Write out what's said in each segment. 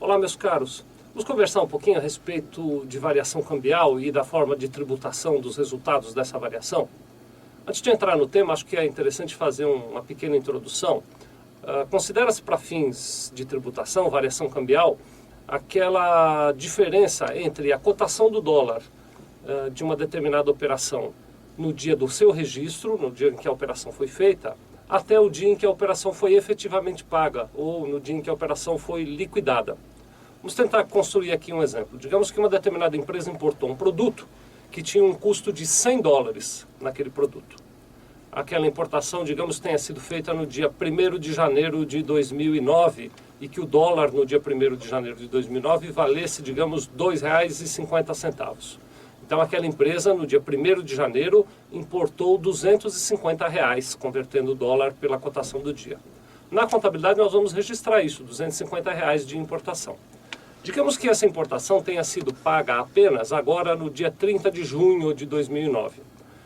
Olá, meus caros. Vamos conversar um pouquinho a respeito de variação cambial e da forma de tributação dos resultados dessa variação? Antes de entrar no tema, acho que é interessante fazer uma pequena introdução. Considera-se para fins de tributação, variação cambial, aquela diferença entre a cotação do dólar de uma determinada operação no dia do seu registro, no dia em que a operação foi feita, até o dia em que a operação foi efetivamente paga, ou no dia em que a operação foi liquidada. Vamos tentar construir aqui um exemplo. Digamos que uma determinada empresa importou um produto que tinha um custo de $100 naquele produto. Aquela importação, digamos, tenha sido feita no dia 1º de janeiro de 2009 e que o dólar no dia 1º de janeiro de 2009 valesse, digamos, R$ 2,50. Então aquela empresa, no dia 1º de janeiro, importou R$ 250, convertendo o dólar pela cotação do dia. Na contabilidade nós vamos registrar isso, R$ 250 de importação. Digamos que essa importação tenha sido paga apenas agora no dia 30 de junho de 2009.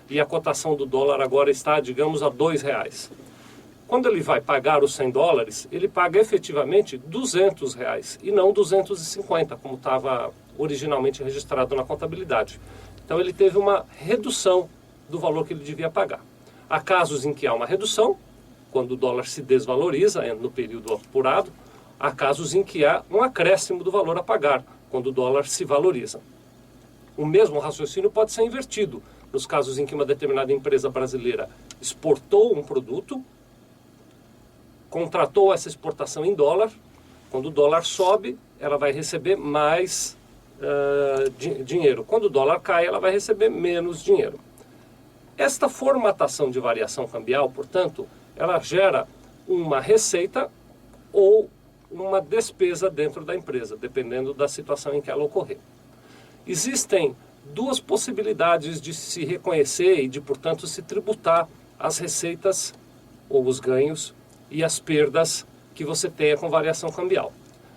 E a cotação do dólar agora está, digamos, a R$ 2. Quando ele vai pagar os $100, ele paga efetivamente R$ 200 e não 250, como estava originalmente registrado na contabilidade. Então ele teve uma redução do valor que ele devia pagar. Há casos em que há uma redução, quando o dólar se desvaloriza no período apurado. Há casos em que há um acréscimo do valor a pagar, quando o dólar se valoriza. O mesmo raciocínio pode ser invertido, nos casos em que uma determinada empresa brasileira exportou um produto, contratou essa exportação em dólar, quando o dólar sobe, ela vai receber mais dinheiro. Quando o dólar cai, ela vai receber menos dinheiro. Esta formatação de variação cambial, portanto, ela gera uma receita ou uma despesa dentro da empresa, dependendo da situação em que ela ocorrer. Existem duas possibilidades de se reconhecer e de, portanto, se tributar as receitas ou os ganhos e as perdas que você tenha com variação cambial.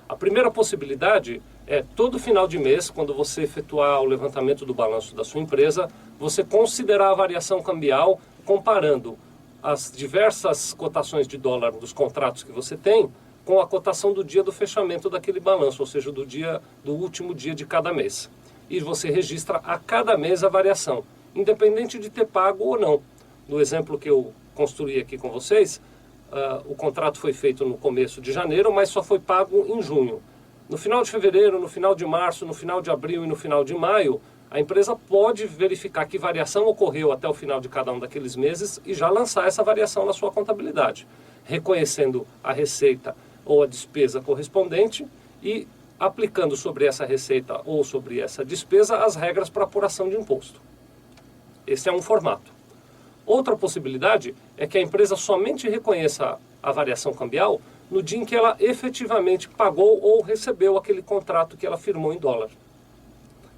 A primeira possibilidade é todo final de mês, quando você efetuar o levantamento do balanço da sua empresa, você considerar a variação cambial comparando as diversas cotações de dólar dos contratos que você tem com a cotação do dia do fechamento daquele balanço, ou seja, do último dia de cada mês. E você registra a cada mês a variação, independente de ter pago ou não. No exemplo que eu construí aqui com vocês, o contrato foi feito no começo de janeiro, mas só foi pago em junho. No final de fevereiro, no final de março, no final de abril e no final de maio, a empresa pode verificar que variação ocorreu até o final de cada um daqueles meses e já lançar essa variação na sua contabilidade, reconhecendo a receita ou a despesa correspondente e aplicando sobre essa receita ou sobre essa despesa as regras para apuração de imposto. Esse é um formato. Outra possibilidade é que a empresa somente reconheça a variação cambial no dia em que ela efetivamente pagou ou recebeu aquele contrato que ela firmou em dólar.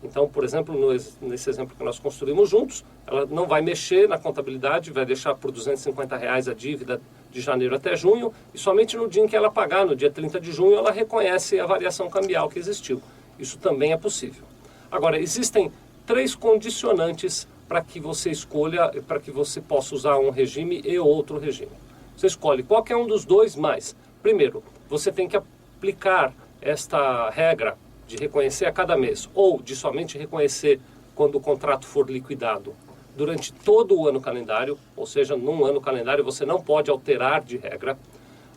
Então, por exemplo, nesse exemplo que nós construímos juntos, ela não vai mexer na contabilidade, vai deixar por R$ 250 a dívida de janeiro até junho, e somente no dia em que ela pagar, no dia 30 de junho, ela reconhece a variação cambial que existiu. Isso também é possível. Agora, existem 3 condicionantes para que você escolha, para que você possa usar um regime e outro regime. Você escolhe qualquer um dos dois, mas, primeiro, você tem que aplicar esta regra de reconhecer a cada mês, ou de somente reconhecer quando o contrato for liquidado durante todo o ano calendário, ou seja, num ano calendário você não pode alterar de regra.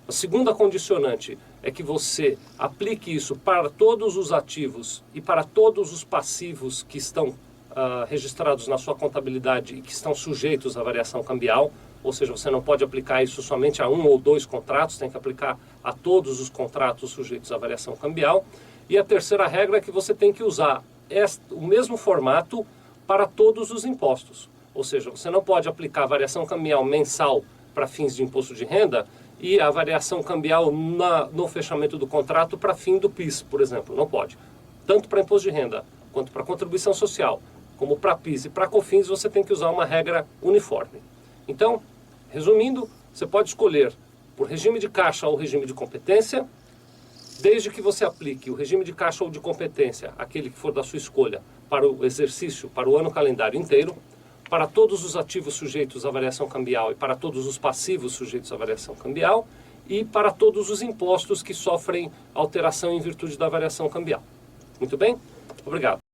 A segunda condicionante é que você aplique isso para todos os ativos e para todos os passivos que estão registrados na sua contabilidade e que estão sujeitos à variação cambial, ou seja, você não pode aplicar isso somente a 1 ou 2 contratos, tem que aplicar a todos os contratos sujeitos à variação cambial. E a terceira regra é que você tem que usar o mesmo formato para todos os impostos. Ou seja, você não pode aplicar a variação cambial mensal para fins de imposto de renda e a variação cambial no fechamento do contrato para fim do PIS, por exemplo. Não pode. Tanto para imposto de renda, quanto para contribuição social, como para PIS e para COFINS, você tem que usar uma regra uniforme. Então, resumindo, você pode escolher por regime de caixa ou regime de competência, desde que você aplique o regime de caixa ou de competência, aquele que for da sua escolha, para o exercício, para o ano calendário inteiro, para todos os ativos sujeitos à variação cambial e para todos os passivos sujeitos à variação cambial, e para todos os impostos que sofrem alteração em virtude da variação cambial. Muito bem? Obrigado.